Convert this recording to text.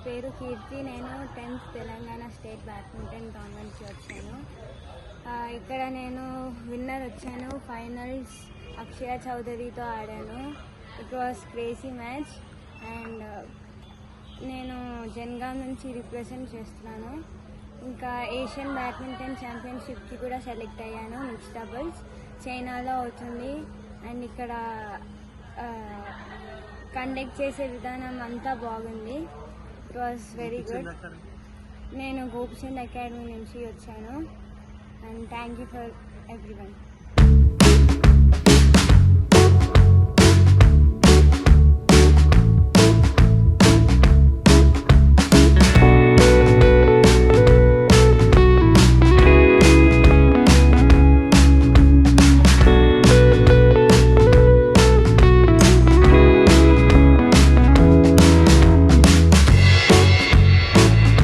పేరు కీర్తి. నేను 10th Telangana state badminton టోర్నమెంట్కి వచ్చాను. ఇక్కడ నేను విన్నర్ వచ్చాను. ఫైనల్స్ అక్షయ చౌదరితో ఆడాను. It was crazy match. And నేను జనగాం నుంచి రిప్రజెంట్ చేస్తున్నాను. ఇంకా ఏషియన్ బ్యాడ్మింటన్ ఛాంపియన్షిప్కి కూడా సెలెక్ట్ అయ్యాను. మిక్స్ డబుల్స్ చైనాలో అవుతుంది. అండ్ ఇక్కడ కండక్ట్ చేసే విధానం అంతా బాగుంది. It was very good. నేను గోపిచంద్ అకాడమీ నుంచి వచ్చాను. And thank you for everyone.